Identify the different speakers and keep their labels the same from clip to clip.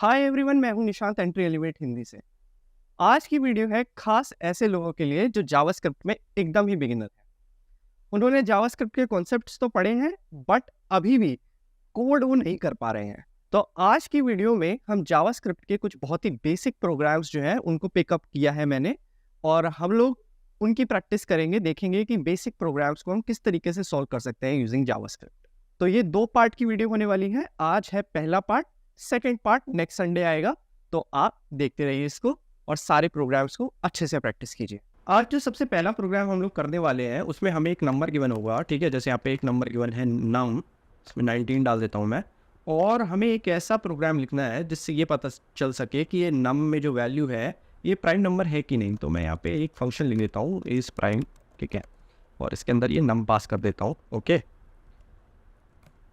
Speaker 1: Hi everyone, मैं हूं Nishant entry elevate Hindi से। आज की वीडियो है खास ऐसे लोगों के लिए जो जावास्क्रिप्ट में एकदम ही बिगिनर है। उन्होंने जावास्क्रिप्ट के कॉन्सेप्ट्स तो पढ़े हैं बट अभी भी कोड वो नहीं कर पा रहे हैं। तो आज की वीडियो में हम जावास्क्रिप्ट के कुछ बहुत ही बेसिक प्रोग्राम्स जो हैं उनको पिकअप किया है मैंने, और हम लोग उनकी प्रैक्टिस करेंगे, देखेंगे कि बेसिक प्रोग्राम्स को हम किस तरीके से सॉल्व कर सकते हैं यूजिंग जावास्क्रिप्ट। तो ये 2 पार्ट की वीडियो होने वाली है। आज है पहला part, second part next Sunday आएगा। तो आप देखते रहिए इसको और सारे प्रोग्राम्स को अच्छे से प्रैक्टिस कीजिए। आज जो सबसे पहला प्रोग्राम हम लोग करने वाले हैं उसमें हमें एक नंबर गिवन होगा, ठीक है। जैसे यहाँ पे एक नंबर गिवन है नम, इसमें 19 डाल देता हूँ मैं, और हमें एक ऐसा प्रोग्राम लिखना है जिससे ये पता चल सके कि ये नम में जो वैल्यू है ये प्राइम नंबर है कि नहीं। तो मैं यहाँ पे एक फंक्शन लिख देता हूँ इस प्राइम, ठीक है, और इसके अंदर ये नम पास कर देता हूँ। ओके,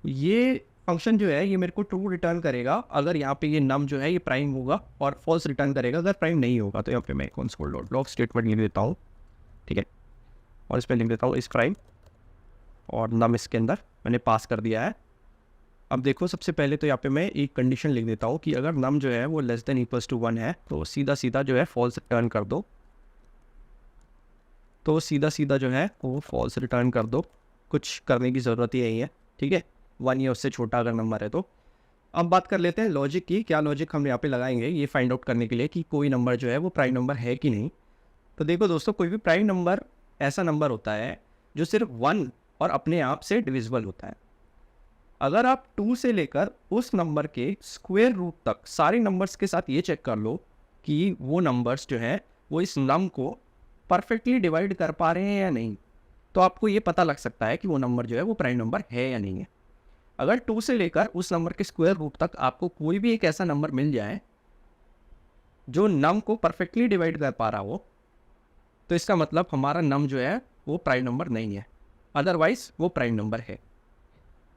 Speaker 1: ये फंक्शन जो है ये मेरे को ट्रू रिटर्न करेगा अगर यहाँ पे ये नम जो है ये प्राइम होगा, और फॉल्स रिटर्न करेगा अगर प्राइम नहीं होगा। तो यहाँ पे मैं कंसोल डॉट लॉग स्टेटमेंट लिख देता हूँ, ठीक है, और इसमें लिख देता हूँ इस प्राइम, और नम इसके अंदर मैंने पास कर दिया है। अब देखो, सबसे पहले तो यहाँ पे मैं एक कंडीशन लिख देता हूँ कि अगर नम जो है वो लेस देन इक्वल्स टू 1 है तो सीधा सीधा जो है फॉल्स रिटर्न कर दो। तो सीधा सीधा जो है वो फॉल्स रिटर्न कर दो, कुछ करने की ज़रूरत ही नहीं है, ठीक है। 1 या उससे छोटा अगर नंबर है तो। अब बात कर लेते हैं लॉजिक की। क्या लॉजिक हम यहाँ पे लगाएंगे ये फाइंड आउट करने के लिए कि कोई नंबर जो है वो प्राइम नंबर है कि नहीं। तो देखो दोस्तों, कोई भी प्राइम नंबर ऐसा नंबर होता है जो सिर्फ 1 और अपने आप से डिविजिबल होता है। अगर आप 2 से लेकर उस नंबर के स्क्वायर रूट तक सारे नंबर्स के साथ ये चेक कर लो कि वो नंबर्स जो हैं वो इस नम को परफेक्टली डिवाइड कर पा रहे हैं या नहीं, तो आपको ये पता लग सकता है कि वो नंबर जो है वो प्राइम नंबर है या नहीं है। अगर 2 से लेकर उस नंबर के स्क्वायर रूट तक आपको कोई भी एक ऐसा नंबर मिल जाए जो नम को परफेक्टली डिवाइड कर पा रहा हो, तो इसका मतलब हमारा नम जो है वो प्राइम नंबर नहीं है, अदरवाइज वो प्राइम नंबर है।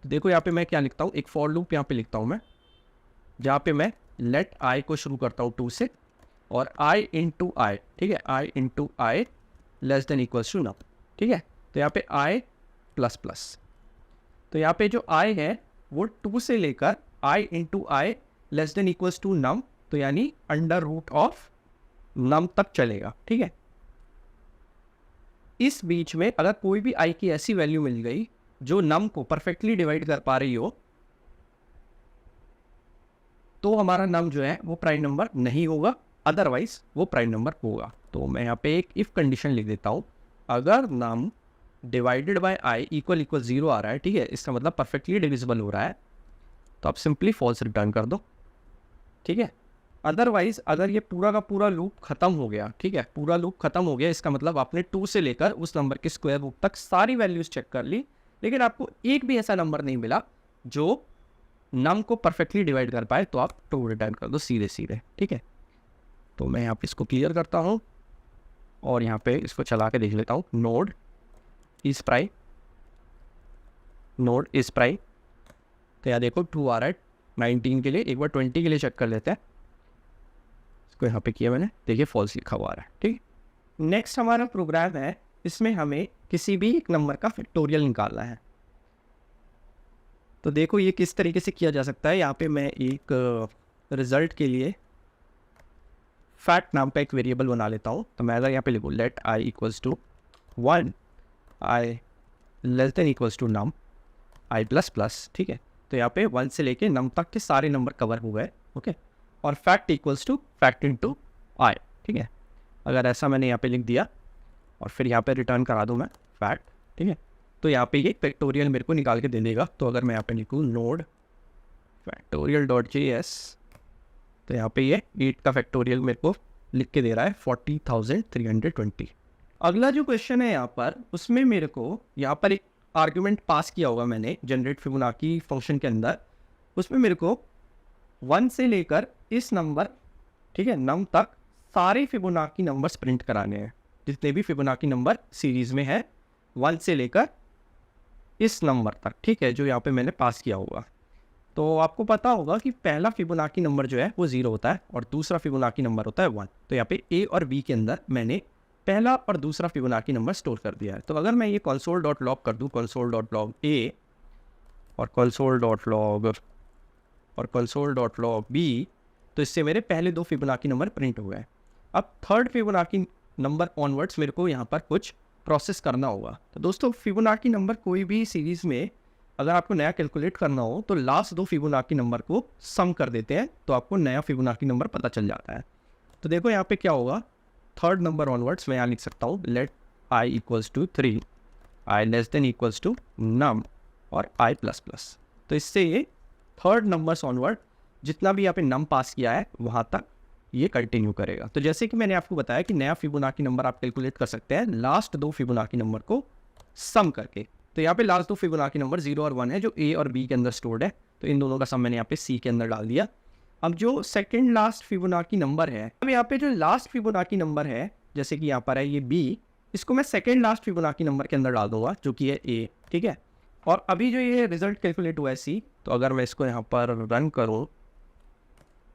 Speaker 1: तो देखो यहाँ पे मैं क्या लिखता हूँ, एक फॉर लूप यहाँ पे लिखता हूँ मैं, जहाँ पे मैं लेट आई को शुरू करता हूँ 2 से, और आई इंटू आई, ठीक है, i into i less than equals to num, ठीक है। तो यहाँ पे आई प्लस प्लस, तो यहाँ पे जो आई है वो 2 से लेकर i into i less than equals to num, तो यानी अंडर रूट ऑफ नम तक चलेगा, ठीक है। इस बीच में अगर कोई भी आई की ऐसी वैल्यू मिल गई जो नम को परफेक्टली डिवाइड कर पा रही हो, तो हमारा नम जो है वो प्राइम नंबर नहीं होगा, अदरवाइज वो प्राइम नंबर होगा। तो मैं यहाँ पे एक इफ कंडीशन लिख देता हूँ, अगर num divided by i equal equal 0 आ रहा है, ठीक है, इसका मतलब परफेक्टली डिविजिबल हो रहा है, तो आप सिंपली फॉल्स रिटर्न कर दो, ठीक है। अदरवाइज अगर ये पूरा का पूरा लूप खत्म हो गया, ठीक है, पूरा लूप खत्म हो गया, इसका मतलब आपने 2 से लेकर उस नंबर के स्क्वायर रूट तक सारी वैल्यूज चेक कर ली, लेकिन आपको एक भी ऐसा नंबर नहीं मिला जो नम को परफेक्टली डिवाइड कर पाए, तो आप ट्रू रिटर्न कर दो सीधे सीधे, ठीक है। तो मैं यहाँ पे इसको क्लियर करता हूँ और यहाँ पे इसको चला के देख लेता हूँ। Node is prime, node is prime, तो यहाँ देखो 2 आ रहा है 19 के लिए। एक बार 20 के लिए चेक कर लेते हैं, इसको यहाँ पे किया मैंने, देखिए फॉल्स लिखा हुआ आ रहा है, ठीक। नेक्स्ट हमारा प्रोग्राम है, इसमें हमें किसी भी एक नंबर का फैक्टोरियल निकालना है। तो देखो ये किस तरीके से किया जा सकता है। यहाँ पे मैं एक रिजल्ट के लिए फैक्ट नाम का एक वेरिएबल बना लेता हूँ। तो मैं अगर यहाँ पे लिखूँ let i equals to 1, i less than equals to num i plus plus, ठीक है, तो यहाँ पे 1 से लेके नम तक के सारे नंबर कवर हो गए, ओके। और fact equals to fact into i, ठीक है। अगर ऐसा मैंने यहाँ पे लिख दिया और फिर यहाँ पे रिटर्न करा दूँ मैं फैक्ट, ठीक है, तो यहाँ पे ये फैक्टोरियल मेरे को निकाल के दे देगा। तो अगर मैं यहाँ पे लिखूँ नोड फैक्टोरियल डॉट JS, तो यहाँ पे ये 8 का फैक्टोरियल मेरे को लिख के दे रहा है 40,320। अगला जो क्वेश्चन है यहाँ पर, उसमें मेरे को यहाँ पर एक आर्ग्यूमेंट पास किया होगा मैंने जनरेट फिबोनाची फंक्शन के अंदर। उसमें मेरे को 1 से लेकर इस नंबर, ठीक है, नम तक सारे फिबोनाची नंबर्स प्रिंट कराने हैं, जितने भी फिबोनाची नंबर सीरीज में है 1 से लेकर इस नंबर तक, ठीक है, जो यहाँ पे मैंने पास किया होगा। तो आपको पता होगा कि पहला फिबोनाची नंबर जो है वो 0 होता है और दूसरा फिबोनाची नंबर होता है 1। तो यहाँ पे A और B के अंदर मैंने पहला और दूसरा फिबोनाची नंबर स्टोर कर दिया है। तो अगर मैं ये कंसोल डॉट लॉग कर दूँ, कंसोल डॉट लॉग A और कंसोल डॉट लॉग B, तो इससे मेरे पहले 2 फिबोनाची नंबर प्रिंट हो गए। अब थर्ड फिबोनाची नंबर ऑनवर्ड्स मेरे को यहाँ पर कुछ प्रोसेस करना होगा। तो दोस्तों फिबोनाची नंबर कोई भी सीरीज़ में अगर आपको नया कैलकुलेट करना हो तो लास्ट 2 फिबोनाची नंबर को सम कर देते हैं, तो आपको नया फिबोनाची नंबर पता चल जाता है। तो देखो यहाँ पे क्या होगा, थर्ड नंबर ऑनवर्ड्स मैं यहाँ लिख सकता हूँ let i equals to 3, i less than equals to num और i प्लस प्लस। तो इससे ये थर्ड नंबर्स ऑनवर्ड जितना भी यहाँ पे नम पास किया है वहाँ तक ये कंटिन्यू करेगा। तो जैसे कि मैंने आपको बताया कि नया फिबोनाची नंबर आप कैलकुलेट कर सकते हैं लास्ट 2 फिबोनाची नंबर को सम करके। तो यहाँ पे लास्ट 2 फिबोनाची नंबर 0 और 1 है जो a और b के अंदर स्टोर्ड है, तो इन दोनों का सम मैंने यहाँ पे c के अंदर डाल दिया। अब जो सेकेंड लास्ट फिबोनाची नंबर है, अब यहाँ पे जो लास्ट फिबोनाची नंबर है जैसे कि यहाँ पर है ये b, इसको मैं सेकेंड लास्ट फिबोनाची नंबर के अंदर डाल दूंगा जो कि है a, ठीक है। और अभी जो ये रिजल्ट कैलकुलेट हुआ है c, तो अगर मैं इसको यहाँ पर रन करूँ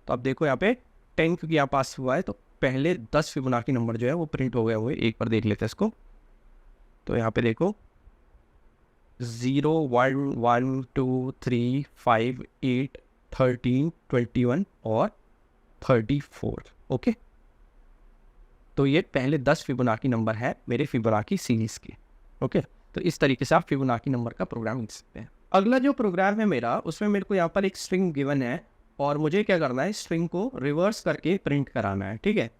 Speaker 1: तो अब देखो यहाँ पे 10 क्योंकि यहाँ पास हुआ है तो पहले 10 फिबोनाची नंबर जो है वो प्रिंट हो गए हुए। एक बार देख लेते हैं इसको, तो यहाँ पे देखो 0 1 1 2 3 5 8 13 21 और 34। ओके, तो ये पहले 10 फिबोनाची नंबर है मेरे फिबोनाची सीरीज के। ओके, तो इस तरीके से आप फिबोनाची नंबर का प्रोग्राम लिख सकते हैं। अगला जो प्रोग्राम है मेरा, उसमें मेरे को यहाँ पर एक स्ट्रिंग गिवन है और मुझे क्या करना है, स्ट्रिंग को रिवर्स करके प्रिंट कराना है, ठीक है।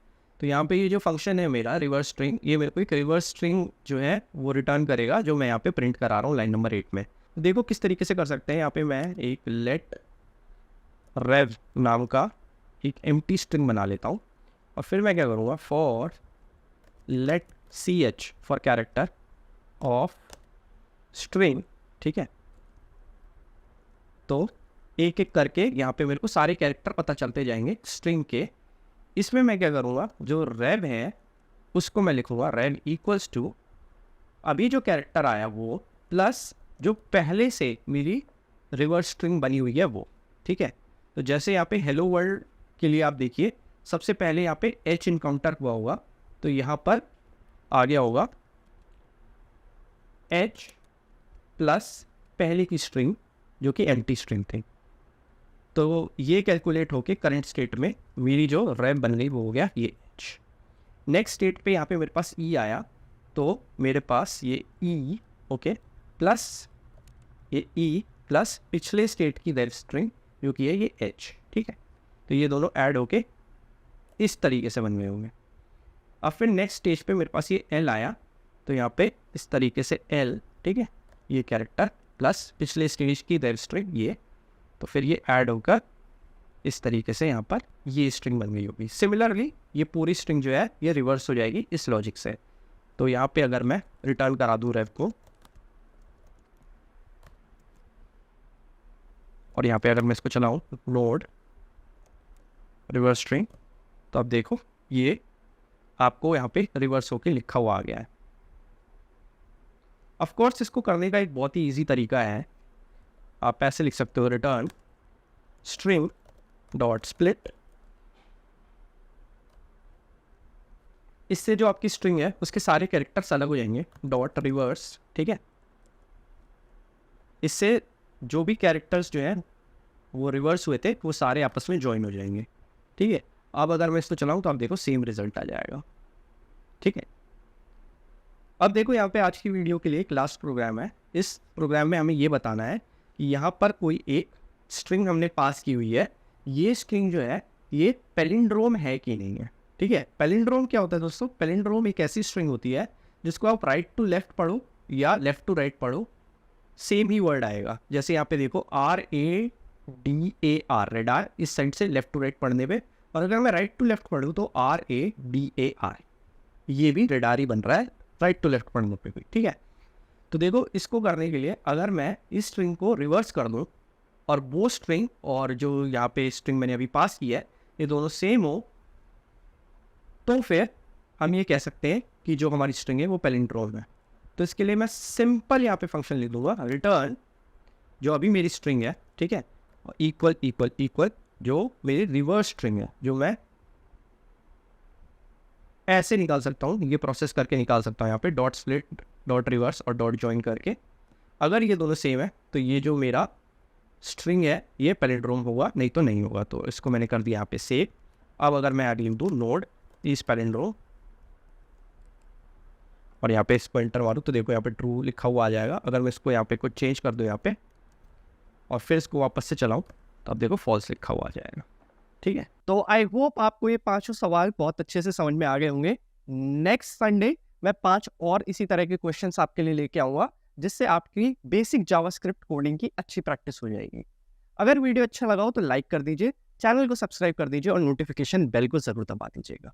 Speaker 1: तो यहाँ पे ये जो फंक्शन है मेरा रिवर्स स्ट्रिंग, ये मेरे को एक रिवर्स स्ट्रिंग जो है वो रिटर्न करेगा जो मैं यहाँ पे प्रिंट करा रहा हूँ लाइन नंबर 8 में। देखो किस तरीके से कर सकते हैं। यहाँ पे मैं एक लेट रेव नाम का एक एम्प्टी स्ट्रिंग बना लेता हूँ और फिर मैं क्या करूँगा, for let ch for character of string, ठीक है। तो एक एक करके यहाँ पे मेरे को सारे कैरेक्टर पता चलते जाएंगे स्ट्रिंग के। इसमें मैं क्या करूँगा, जो रेव है उसको मैं लिखूँगा रेव इक्वल्स टू अभी जो कैरेक्टर आया वो प्लस जो पहले से मेरी रिवर्स स्ट्रिंग बनी हुई है वो, ठीक है। तो जैसे यहाँ पे हेलो वर्ल्ड के लिए आप देखिए सबसे पहले यहाँ पे h इनकाउंटर हुआ होगा, तो यहाँ पर आ गया होगा h प्लस पहले की स्ट्रिंग जो कि एम्प्टी स्ट्रिंग थी। तो ये कैलकुलेट होके करंट स्टेट में मेरी जो रेव बन गई वो हो गया ये h। नेक्स्ट स्टेट पे यहाँ पे मेरे पास e आया, तो मेरे पास ये e, ओके, प्लस ये e प्लस पिछले स्टेट की रेव स्ट्रिंग जो कि है ये h, ठीक है। तो ये दोनों ऐड होके इस तरीके से बन गए होंगे। अब फिर नेक्स्ट स्टेज पे मेरे पास ये l आया, तो यहाँ पे इस तरीके से l, ठीक है, ये कैरेक्टर प्लस पिछले स्टेज की रेव स्ट्रिंग ये, तो फिर ये ऐड होकर इस तरीके से यहाँ पर ये स्ट्रिंग बन गई होगी। सिमिलरली ये पूरी स्ट्रिंग जो है ये रिवर्स हो जाएगी इस लॉजिक से। तो यहाँ पे अगर मैं रिटर्न करा दूँ रेव को और यहाँ पे अगर मैं इसको चलाऊँ लोड रिवर्स स्ट्रिंग, तो अब देखो ये आपको यहाँ पे रिवर्स होके लिखा हुआ आ गया है। ऑफ कोर्स इसको करने का एक बहुत ही इजी तरीका है, आप ऐसे लिख सकते हो रिटर्न स्ट्रिंग डॉट स्प्लिट। इससे जो आपकी स्ट्रिंग है उसके सारे कैरेक्टर्स अलग हो जाएंगे, डॉट रिवर्स, ठीक है। इससे जो भी कैरेक्टर्स जो हैं वो रिवर्स हुए थे वो सारे आपस में ज्वाइन हो जाएंगे, ठीक है। अब अगर मैं इसको चलाऊं तो आप देखो सेम रिजल्ट आ जाएगा, ठीक है। अब देखो यहाँ पे आज की वीडियो के लिए एक लास्ट प्रोग्राम है। इस प्रोग्राम में हमें ये बताना है कि यहाँ पर कोई एक स्ट्रिंग हमने पास की हुई है, ये स्ट्रिंग जो है ये पैलिंड्रोम है कि नहीं है, ठीक है। पैलिंड्रोम क्या होता है दोस्तों, पैलिंड्रोम एक ऐसी स्ट्रिंग होती है जिसको आप राइट टू लेफ्ट पढ़ो या लेफ्ट टू राइट पढ़ो सेम ही वर्ड आएगा। जैसे यहाँ पे देखो RADAR रेडार इस साइड से लेफ्ट टू राइट पढ़ने पे, और अगर मैं राइट टू लेफ्ट पढ़ूँ तो RADAR, ये भी रेडार ही बन रहा है राइट टू लेफ्ट पढ़ने पे भी, ठीक है। तो देखो इसको करने के लिए अगर मैं इस स्ट्रिंग को रिवर्स कर दूँ और वो स्ट्रिंग और जो यहाँ पे स्ट्रिंग मैंने अभी पास की है ये दोनों सेम हो, तो फिर हम ये कह सकते हैं कि जो हमारी स्ट्रिंग है वो पैलिंड्रोम है। तो इसके लिए मैं सिंपल यहाँ पे फंक्शन लिख दूंगा रिटर्न जो अभी मेरी स्ट्रिंग है, ठीक है, और इक्वल इक्वल इक्वल जो मेरी रिवर्स स्ट्रिंग है, जो मैं ऐसे निकाल सकता हूँ, ये प्रोसेस करके निकाल सकता हूँ यहाँ पे डॉट स्प्लिट डॉट रिवर्स और डॉट ज्वाइन करके। अगर ये दोनों सेम है तो ये जो मेरा स्ट्रिंग है ये पैलिंड्रोम होगा, नहीं तो नहीं होगा। तो इसको मैंने कर दिया यहाँ पे सेव। अब अगर मैं आगे लिख दूँ नोड इस पैलिंड्रोम और यहाँ पे इस पर एंटर मारूँ तो देखो यहाँ पे ट्रू लिखा हुआ आ जाएगा। अगर मैं इसको यहाँ पे कुछ चेंज कर दूँ यहाँ पे और फिर इसको वापस से चलाऊँ तो अब देखो फॉल्स लिखा हुआ आ जाएगा। ठीक है, तो आई होप आपको ये 5 सवाल बहुत अच्छे से समझ में आ गए होंगे। नेक्स्ट संडे मैं 5 और इसी तरह के क्वेश्चंस आपके लिए लेके आऊँगा, जिससे आपकी बेसिक जावास्क्रिप्ट कोडिंग की अच्छी प्रैक्टिस हो जाएगी। अगर वीडियो अच्छा लगा हो तो लाइक कर दीजिए, चैनल को सब्सक्राइब कर दीजिए और नोटिफिकेशन बेल को ज़रूर दबा दीजिएगा।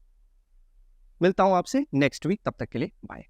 Speaker 1: मिलता हूँ आपसे नेक्स्ट वीक, तब तक के लिए बाय।